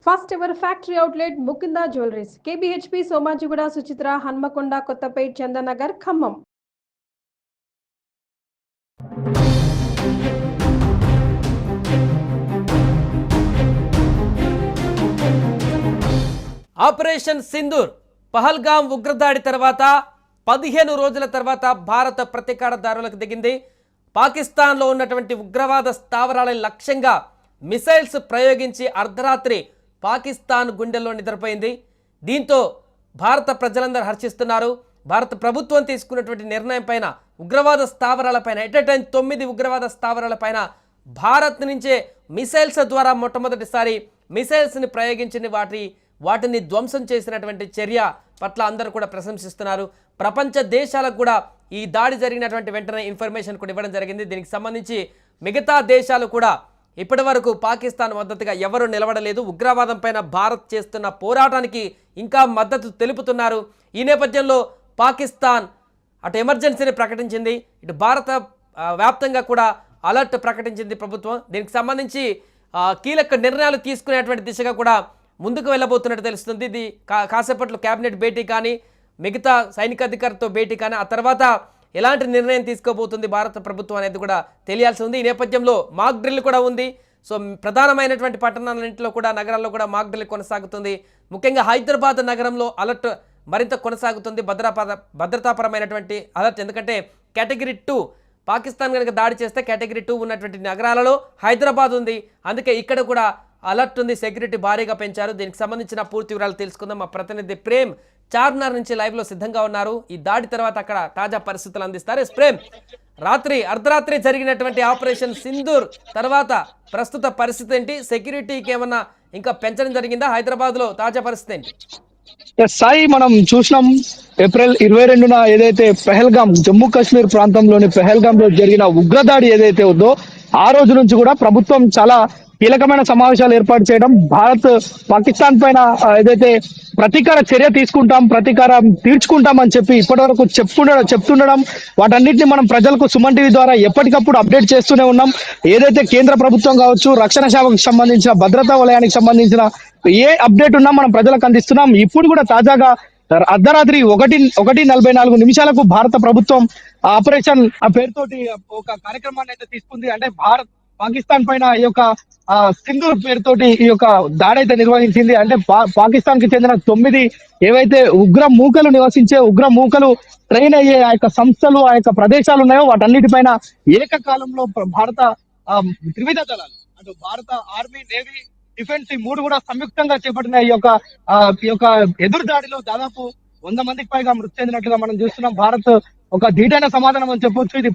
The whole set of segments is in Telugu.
First ever factory outlet Mukinda Jewelries, KBHP Somajiguda Suchitra Hanmakonda Kottapet Chandanagar Khammam. Operation Sindoor Pahalgam ఉగ్రదాడి తర్వాత 15 రోజుల తర్వాత భారత ప్రతీకార దారులకు దిగింది. పాకిస్తాన్లో ఉన్నటువంటి ఉగ్రవాద స్థావరాల లక్ష్యంగా మిసైల్స్ ప్రయోగించి అర్ధరాత్రి పాకిస్తాన్ గుండెల్లో నిద్రపోయింది. దీంతో భారత ప్రజలందరూ హర్షిస్తున్నారు. భారత ప్రభుత్వం తీసుకున్నటువంటి నిర్ణయం పైన ఉగ్రవాద స్థావరాలపైన ఎట్ ఎ టైం 9 ఉగ్రవాద స్థావరాలపైన భారత్ నుంచే మిసైల్స్ ద్వారా మొట్టమొదటిసారి మిసైల్స్ని ప్రయోగించిన వాటిని ధ్వంసం చేసినటువంటి చర్య పట్ల అందరూ కూడా ప్రశంసిస్తున్నారు. ప్రపంచ దేశాలకు కూడా ఈ దాడి జరిగినటువంటి వెంటనే ఇన్ఫర్మేషన్ కూడా ఇవ్వడం జరిగింది. దీనికి సంబంధించి మిగతా దేశాలు కూడా ఇప్పటి వరకు పాకిస్తాన్ మద్దతుగా ఎవరు నిలబడలేదు. ఉగ్రవాదం పైన భారత్ చేస్తున్న పోరాటానికి ఇంకా మద్దతు తెలుపుతున్నారు. ఈ నేపథ్యంలో పాకిస్తాన్ అటు ఎమర్జెన్సీని ప్రకటించింది, ఇటు భారత వ్యాప్తంగా కూడా అలర్ట్ ప్రకటించింది ప్రభుత్వం. దీనికి సంబంధించి కీలక నిర్ణయాలు తీసుకునేటువంటి దిశగా కూడా ముందుకు వెళ్ళబోతున్నట్టు తెలుస్తుంది. ఇది కాసేపట్లో కేబినెట్ భేటీ కానీ మిగతా సైనిక అధికారులతో భేటీ కానీ ఆ తర్వాత ఎలాంటి నిర్ణయం తీసుకోబోతుంది భారత ప్రభుత్వం అనేది కూడా తెలియాల్సి ఉంది. ఈ నేపథ్యంలో మాక్ డ్రిల్ కూడా ఉంది. సో ప్రధానమైనటువంటి పట్టణాలన్నింటిలో కూడా నగరాల్లో కూడా మాక్ డ్రిల్ కొనసాగుతుంది. ముఖ్యంగా హైదరాబాద్ నగరంలో అలర్ట్ మరింత కొనసాగుతుంది, భద్రతాపరమైనటువంటి అలర్ట్. ఎందుకంటే కేటగిరీ 2 పాకిస్తాన్ కనుక దాడి చేస్తే కేటగిరీ 2 ఉన్నటువంటి నగరాలలో హైదరాబాద్ ఉంది. అందుకే ఇక్కడ కూడా అలర్ట్ ఉంది, సెక్యూరిటీ భారీగా పెంచారు. దీనికి సంబంధించిన పూర్తి వివరాలు తెలుసుకుందాం. మా ప్రతినిధి ప్రేమ్ చార్మినార్ నుంచి లైవ్లో సిద్ధంగా ఉన్నారు. ఈ దాడి తర్వాత అక్కడ తాజా పరిస్థితులు అందిస్తారు. ప్రేమ్, అర్ధరాత్రి జరిగినటువంటి ఆపరేషన్ సింధూర్ తర్వాత ప్రస్తుత పరిస్థితి ఏంటి? సెక్యూరిటీకి ఏమన్నా ఇంకా పెంచడం జరిగిందా? హైదరాబాద్ లో తాజా పరిస్థితి ఏంటి? సాయి, మనం చూసినాం ఏప్రిల్ 22న ఏదైతే పెహల్గాం, జమ్మూ కాశ్మీర్ ప్రాంతంలోని పెహల్గాం లో జరిగిన ఉగ్రదాడి ఏదైతే ఉందో ఆ రోజు నుంచి కూడా ప్రభుత్వం చాలా కీలకమైన సమావేశాలు ఏర్పాటు చేయడం, భారత్ పాకిస్తాన్ పైన ఏదైతే ప్రతీకార చర్య తీసుకుంటాం, ప్రతీకారం తీర్చుకుంటాం అని చెప్పి ఇప్పటి వరకు చెప్తుండడం, వాటన్నిటిని మనం ప్రజలకు సుమన్ టీవీ ద్వారా ఎప్పటికప్పుడు అప్డేట్ చేస్తూనే ఉన్నాం. ఏదైతే కేంద్ర ప్రభుత్వం కావచ్చు, రక్షణ శాఖకు సంబంధించిన, భద్రతా వలయానికి సంబంధించిన ఏ అప్డేట్ ఉన్నా మనం ప్రజలకు అందిస్తున్నాం. ఇప్పుడు కూడా తాజాగా అర్ధరాత్రి 1:44 భారత ప్రభుత్వం ఆపరేషన్ పేరుతోటి ఒక కార్యక్రమాన్ని అయితే తీసుకుంది. అంటే భారత్ పాకిస్తాన్ పైన ఈ యొక్క సింధూర్ పేరుతోటి ఈ యొక్క దాడి అయితే నిర్వహించింది. అంటే పాకిస్తాన్ కి చెందిన 9 ఏవైతే ఉగ్ర మూకలు ట్రైన్ అయ్యే ఆ యొక్క సంస్థలు, ఆ యొక్క ప్రదేశాలు ఉన్నాయో వాటన్నిటిపైన ఏకకాలంలో భారత త్రివిధ దళాలు, అటు భారత ఆర్మీ, నేవీ, డిఫెన్స్, ఈ 3 కూడా సంయుక్తంగా చేపట్టిన ఈ యొక్క ఎదురు దాడిలో దాదాపు 100 మందికి పైగా మృతి చెందినట్లుగా మనం చూస్తున్నాం. భారత్ ఒక ధీటైన సమాధానం అని చెప్పొచ్చు. ఇది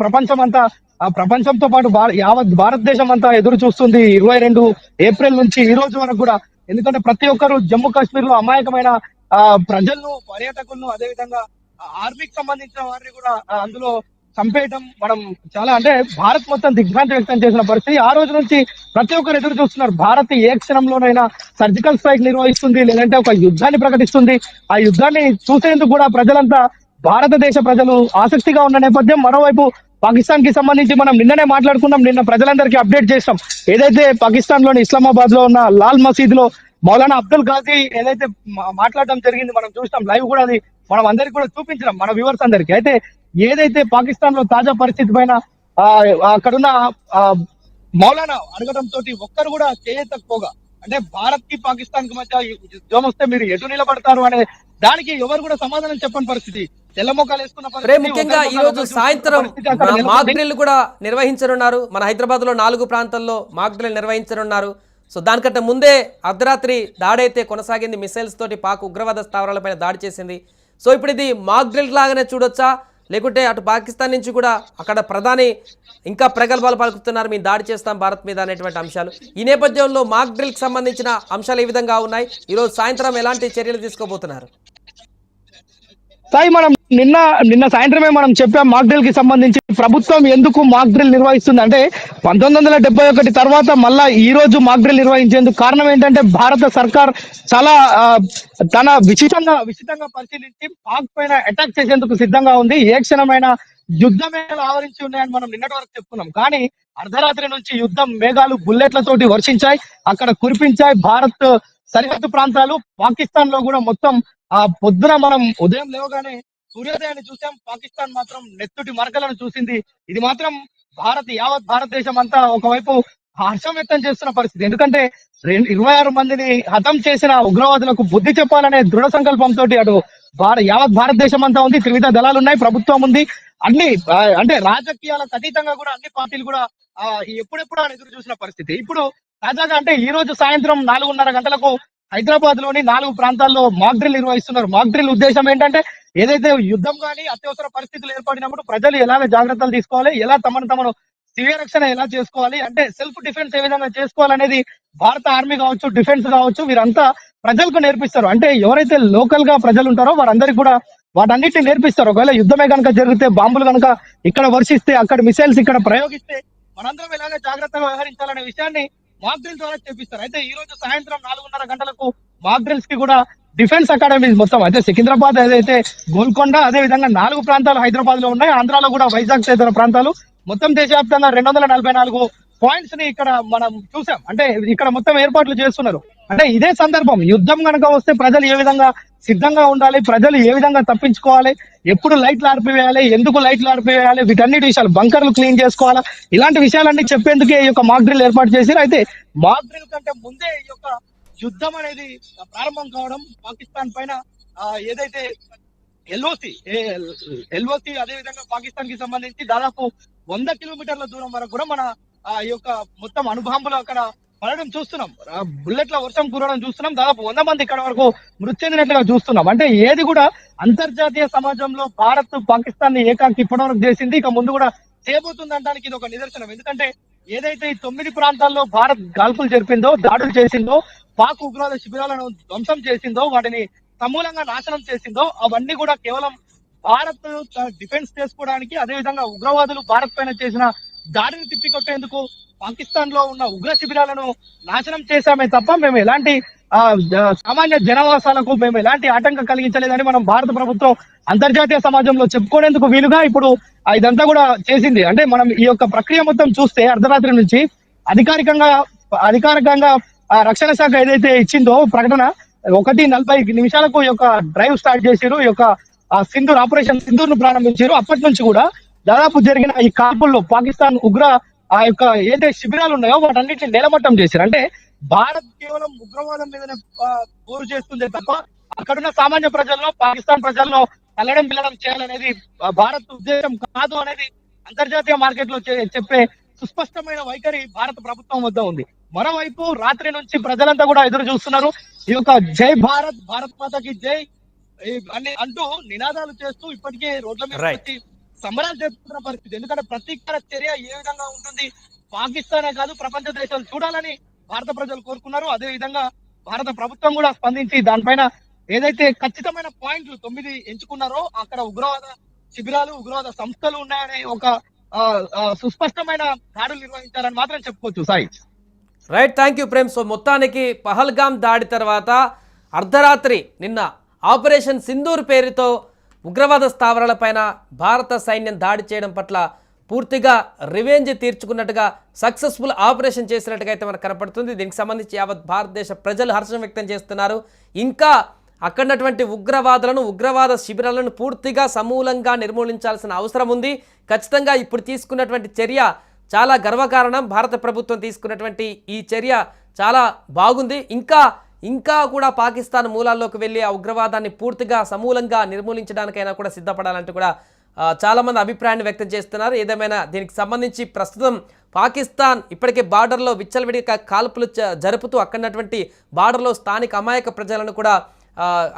ప్రపంచంతో పాటు యావత్ భారతదేశం అంతా ఎదురు చూస్తుంది 22 ఏప్రిల్ నుంచి ఈ రోజు వరకు కూడా. ఎందుకంటే ప్రతి ఒక్కరు జమ్మూ కాశ్మీర్ లో అమాయకమైన ప్రజలను, పర్యాటకులను, అదేవిధంగా ఆర్మీకి సంబంధించిన వారిని కూడా అందులో చంపేయటం మనం చాలా, అంటే భారత్ మొత్తం దిగ్భ్రాంతి వ్యక్తం చేసిన పరిస్థితి. ఆ రోజు నుంచి ప్రతి ఒక్కరు ఎదురు చూస్తున్నారు. భారత్ ఏ క్షణంలోనైనా సర్జికల్ స్ట్రైక్ నిర్వహిస్తుంది, లేదంటే ఒక యుద్ధాన్ని ప్రకటిస్తుంది. ఆ యుద్ధాన్ని చూసేందుకు కూడా ప్రజలంతా, భారతదేశ ప్రజలు ఆసక్తిగా ఉన్న నేపథ్యం. మరోవైపు పాకిస్తాన్ కి సంబంధించి మనం నిన్ననే మాట్లాడుకున్నాం, నిన్న ప్రజలందరికీ అప్డేట్ చేస్తాం. ఏదైతే పాకిస్తాన్ లోని ఇస్లామాబాద్ లో ఉన్న లాల్ మసీద్ లో మౌలానా అబ్దుల్ ఘాజీ ఏదైతే మాట్లాడడం జరిగింది, మనం చూస్తాం లైవ్ కూడా, అది మనం అందరికి కూడా చూపించడం మన వ్యూవర్స్ అందరికీ. అయితే ఏదైతే పాకిస్తాన్ లో తాజా పరిస్థితి పైన అక్కడున్న మౌలానా అడగడం తోటి ఒక్కరు కూడా చేయకపోగా, అంటే భారత్ కి పాకిస్తాన్ కి మధ్య యుద్ధం వస్తే మీరు ఎటు నిలబడతారు అనే దానికి ఎవరు కూడా సమాధానం చెప్పని పరిస్థితి, తెల్లమొక్కలు వేసుకున్న. ముఖ్యంగా ఈ రోజు సాయంత్రం మాక్ డ్రిల్ కూడా నిర్వహించనున్నారు. మన హైదరాబాద్ లో 4 ప్రాంతాల్లో మాక్ డ్రిల్ నిర్వహించనున్నారు. సో దానికంటే ముందే అర్ధరాత్రి దాడైతే కొనసాగింది. మిసైల్స్ తోటి పాక్ ఉగ్రవాద స్థావరాలపైన దాడి చేసింది. సో ఇప్పుడు ఇది మాక్ డ్రిల్ లాగానే చూడొచ్చా, లేకుంటే అటు పాకిస్తాన్ నుంచి కూడా అక్కడ ప్రధాని ఇంకా ప్రగల్భాలు పలుకుతున్నారు, మేము దాడి చేస్తాం భారత్ మీద అనేటువంటి అంశాలు. ఈ నేపథ్యంలో మాక్ డ్రిల్ కి సంబంధించిన అంశాలు ఏ విధంగా ఉన్నాయి? ఈరోజు సాయంత్రం ఎలాంటి చర్యలు తీసుకోబోతున్నారు? సాయి, మనం నిన్న సాయంత్రమే మనం చెప్పాం మాక్ డ్రిల్ కి సంబంధించి. ప్రభుత్వం ఎందుకు మాక్ డ్రిల్ నిర్వహిస్తుంది అంటే 1971 తర్వాత మళ్ళా ఈ రోజు మాక్ డ్రిల్ నిర్వహించేందుకు కారణం ఏంటంటే భారత సర్కార్ చాలా తన విచితంగా పరిశీలించి పాక్ పైన అటాక్ చేసేందుకు సిద్ధంగా ఉంది. ఏ క్షణమైన యుద్ధమే ఆవరించి ఉన్నాయని మనం నిన్నటి వరకు చెప్పుకున్నాం. కానీ అర్ధరాత్రి నుంచి యుద్ధం మేఘాలు బుల్లెట్లతోటి వర్షించాయి, అక్కడ కురిపించాయి. భారత్ సరిహద్దు ప్రాంతాలు పాకిస్తాన్ లో కూడా మొత్తం పొద్దున మనం ఉదయం లేవగానే సూర్యోదయాన్ని చూసాం. పాకిస్తాన్ మాత్రం నెత్తుటి మరకలను చూసింది. ఇది మాత్రం యావత్ భారతదేశం అంతా ఒకవైపు హర్షం వ్యక్తం చేస్తున్న పరిస్థితి. ఎందుకంటే 26 మందిని హతం చేసిన ఉగ్రవాదులకు బుద్ధి చెప్పాలనే దృఢ సంకల్పంతో అటు యావత్ భారతదేశం అంతా ఉంది. త్రివిధ దళాలు ఉన్నాయి, ప్రభుత్వం ఉంది. అన్ని అంటే రాజకీయాలకు అతీతంగా కూడా అన్ని పార్టీలు కూడా ఎప్పుడెప్పుడు అని ఎదురు చూసిన పరిస్థితి. ఇప్పుడు తాజాగా అంటే ఈ రోజు సాయంత్రం 4:30 గంటలకు హైదరాబాద్ లోని 4 ప్రాంతాల్లో మాక్ డ్రిల్ నిర్వహిస్తున్నారు. మాక్ డ్రిల్ ఉద్దేశం ఏంటంటే ఏదైతే యుద్ధం కానీ అత్యవసర పరిస్థితులు ఏర్పడినప్పుడు ప్రజలు ఎలాగ జాగ్రత్తలు తీసుకోవాలి, ఎలా తమను స్వీయ రక్షణ ఎలా చేసుకోవాలి, అంటే సెల్ఫ్ డిఫెన్స్ ఏ విధంగా చేసుకోవాలనేది భారత ఆర్మీ కావచ్చు, డిఫెన్స్ కావచ్చు, వీరంతా ప్రజలకు నేర్పిస్తారు. అంటే ఎవరైతే లోకల్ గా ప్రజలు ఉంటారో వారందరికీ కూడా వాటన్నిటిని నేర్పిస్తారు. ఒకవేళ యుద్ధమే కనుక జరిగితే, బాంబులు కనుక ఇక్కడ వర్షిస్తే, అక్కడ మిసైల్స్ ఇక్కడ ప్రయోగిస్తే మనందరం ఎలాగ జాగ్రత్తగా వ్యవహరించాలనే విషయాన్ని మాక్ డ్రిల్ ద్వారా చేపిస్తారు. అయితే ఈ రోజు సాయంత్రం 4:30 గంటలకు మాక్ డ్రిల్స్ కి కూడా డిఫెన్స్ అకాడమీ మొత్తం అయితే సికింద్రాబాద్, ఏదైతే గోల్కొండ, అదే విధంగా 4 ప్రాంతాలు హైదరాబాద్ లో ఉన్నాయి. ఆంధ్రాలో కూడా వైజాగ్ తదితర ప్రాంతాలు, మొత్తం దేశవ్యాప్తంగా 244 పాయింట్స్ ని ఇక్కడ మనం చూసాం. అంటే ఇక్కడ మొత్తం ఏర్పాట్లు చేస్తున్నారు. అంటే ఇదే సందర్భం, యుద్ధం కనుక వస్తే ప్రజలు ఏ విధంగా సిద్ధంగా ఉండాలి, ప్రజలు ఏ విధంగా తప్పించుకోవాలి, ఎప్పుడు లైట్లు ఆర్పివేయాలి, ఎందుకు లైట్లు ఆర్పివేయాలి, వీటన్నిటి విషయాలు, బంకర్లు క్లీన్ చేసుకోవాలా, ఇలాంటి విషయాలన్నీ చెప్పేందుకే ఈ యొక్క మాక్ డ్రిల్ ఏర్పాటు చేశారు. అయితే మాక్ డ్రిల్ కంటే ముందే ఈ యొక్క యుద్ధం అనేది ప్రారంభం కావడం, పాకిస్తాన్ పైన ఏదైతే ఎల్ఓసి అదే విధంగా పాకిస్తాన్ కి సంబంధించి దాదాపు 100 కిలోమీటర్ల దూరం వరకు కూడా మన ఈ యొక్క మొత్తం అణుబాంబులు అక్కడ పడడం చూస్తున్నాం, బుల్లెట్ల వర్షం కురవడం చూస్తున్నాం. దాదాపు 100 మంది ఇక్కడ వరకు మృతి చెందినట్లుగా చూస్తున్నాం. అంటే ఏది కూడా అంతర్జాతీయ సమాజంలో భారత్ పాకిస్తాన్ ని ఏకాకి ఇప్పటివరకు చేసింది, ఇక ముందు కూడా చేయబోతుంది అనడానికి ఇది ఒక నిదర్శనం. ఎందుకంటే ఏదైతే ఈ 9 ప్రాంతాల్లో భారత్ కాల్పులు జరిపిందో, దాడులు చేసిందో, పాక్ ఉగ్రవాద శిబిరాలను ధ్వంసం చేసిందో, వాటిని సమూలంగా నాశనం చేసిందో, అవన్నీ కూడా కేవలం భారత్ డిఫెన్స్ చేసుకోవడానికి, అదే విధంగా ఉగ్రవాదులు భారత్ పైన చేసిన దాడిని తిప్పికొట్టేందుకు పాకిస్తాన్ లో ఉన్న ఉగ్ర శిబిరాలను నాశనం చేశామే తప్ప మేము ఎలాంటి సామాన్య జనవాసాలకు మేము ఎలాంటి ఆటంకం కలిగించలేదని మనం భారత ప్రభుత్వం అంతర్జాతీయ సమాజంలో చెప్పుకునేందుకు వీలుగా ఇప్పుడు ఇదంతా కూడా చేసింది. అంటే మనం ఈ యొక్క ప్రక్రియ మొత్తం చూస్తే అర్ధరాత్రి నుంచి అధికారికంగా రక్షణ శాఖ ఏదైతే ఇచ్చిందో ప్రకటన, 1:40 నిమిషాలకు ఈ యొక్క డ్రైవ్ స్టార్ట్ చేశారు, ఈ యొక్క సింధూర్ ఆపరేషన్ సింధూర్ ను ప్రారంభించారు. అప్పటి నుంచి కూడా దాదాపు జరిగిన ఈ కాల్పుల్లో పాకిస్తాన్ ఉగ్ర యొక్క ఏదైతే శిబిరాలు ఉన్నాయో వాటన్నిటిని నేలమట్టం చేశారు. అంటే భారత్ కేవలం ఉగ్రవాదం మీదనే పోరు చేస్తుంది తప్ప అక్కడున్న సామాన్య ప్రజల్లో, పాకిస్తాన్ ప్రజల్లో కల్లడం పిల్లడం చేయాలనేది భారత్ ఉద్దేశం కాదు అనేది అంతర్జాతీయ మార్కెట్ లో చెప్పే సుస్పష్టమైన వైఖరి భారత ప్రభుత్వం వద్ద ఉంది. మరోవైపు రాత్రి నుంచి ప్రజలంతా కూడా ఎదురు చూస్తున్నారు. ఈ యొక్క జై భారత్, భారత్ మాతకి జై అని అంటూ నినాదాలు చేస్తూ ఇప్పటికే రోడ్ల మీద వచ్చి సంబరాలు జరుపుతున్న పరిస్థితి. ఎందుకంటే ప్రతీకార చర్య ఏ విధంగా ఉంటుంది, పాకిస్తానే కాదు ప్రపంచ దేశాలు చూడాలని భారత ప్రజలు కోరుకున్నారు. అదే విధంగా భారత ప్రభుత్వం కూడా స్పందించి దానిపైన ఏదైతే ఖచ్చితమైన పాయింట్లు 9 ఎంచుకున్నారో అక్కడ ఉగ్రవాద శిబిరాలు, ఉగ్రవాద సంస్థలు ఉన్నాయనే ఒక సుస్పష్టమైన దాడులు నిర్వహించారని మాత్రం చెప్పుకోవచ్చు. Sai right, thank you Prem. So మొత్తానికి పహల్గామ్ దాడి తర్వాత అర్ధరాత్రి నిన్న ఆపరేషన్ సింధూర్ పేరుతో ఉగ్రవాద స్థావరాలపైన భారత సైన్యం దాడి చేయడం పట్ల పూర్తిగా రివెంజ్ తీర్చుకున్నట్టుగా, సక్సెస్ఫుల్ ఆపరేషన్ చేసినట్టుగా అయితే మనకు కనపడుతుంది. దీనికి సంబంధించి యావత్ భారతదేశ ప్రజలు హర్షం వ్యక్తం చేస్తున్నారు. ఇంకా అక్కడున్నటువంటి ఉగ్రవాద శిబిరాలను పూర్తిగా సమూలంగా నిర్మూలించాల్సిన అవసరం ఉంది. ఖచ్చితంగా ఇప్పుడు తీసుకున్నటువంటి చర్య చాలా గర్వకారణం. భారత ప్రభుత్వం తీసుకున్నటువంటి ఈ చర్య చాలా బాగుంది. ఇంకా కూడా పాకిస్తాన్ మూలాల్లోకి వెళ్ళి ఆ ఉగ్రవాదాన్ని పూర్తిగా సమూలంగా నిర్మూలించడానికైనా కూడా సిద్ధపడాలంటూ కూడా చాలామంది అభిప్రాయాన్ని వ్యక్తం చేస్తున్నారు. ఏదేమైనా దీనికి సంబంధించి ప్రస్తుతం పాకిస్తాన్ ఇప్పటికే బార్డర్లో విచ్చలవిడిగా కాల్పులు జరుపుతూ అక్కడున్నటువంటి బార్డర్లో స్థానిక అమాయక ప్రజలను కూడా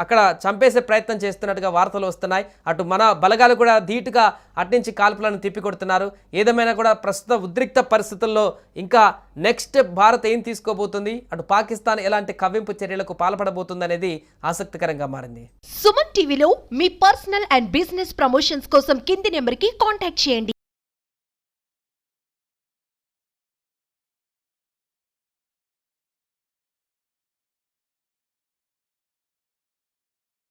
అక్కడ చంపేసే ప్రయత్నం చేస్తున్నట్టుగా వార్తలు వస్తున్నాయి. అటు మన బలగాలు కూడా ధీటుగా అట్నుంచి కాల్పులను తిప్పికొడుతున్నారు. ఏదేమైనా కూడా ప్రస్తుత ఉద్రిక్త పరిస్థితుల్లో ఇంకా నెక్స్ట్ భారత్ ఏం తీసుకోబోతుంది, అటు పాకిస్తాన్ ఎలాంటి కవ్వింపు చర్యలకు పాల్పడబోతుంది అనేది ఆసక్తికరంగా మారింది. సుమన్ టీవీలో మీ పర్సనల్ అండ్ బిజినెస్ ప్రమోషన్స్ కోసం కింది నెంబర్కి కాంటాక్ట్ చేయండి.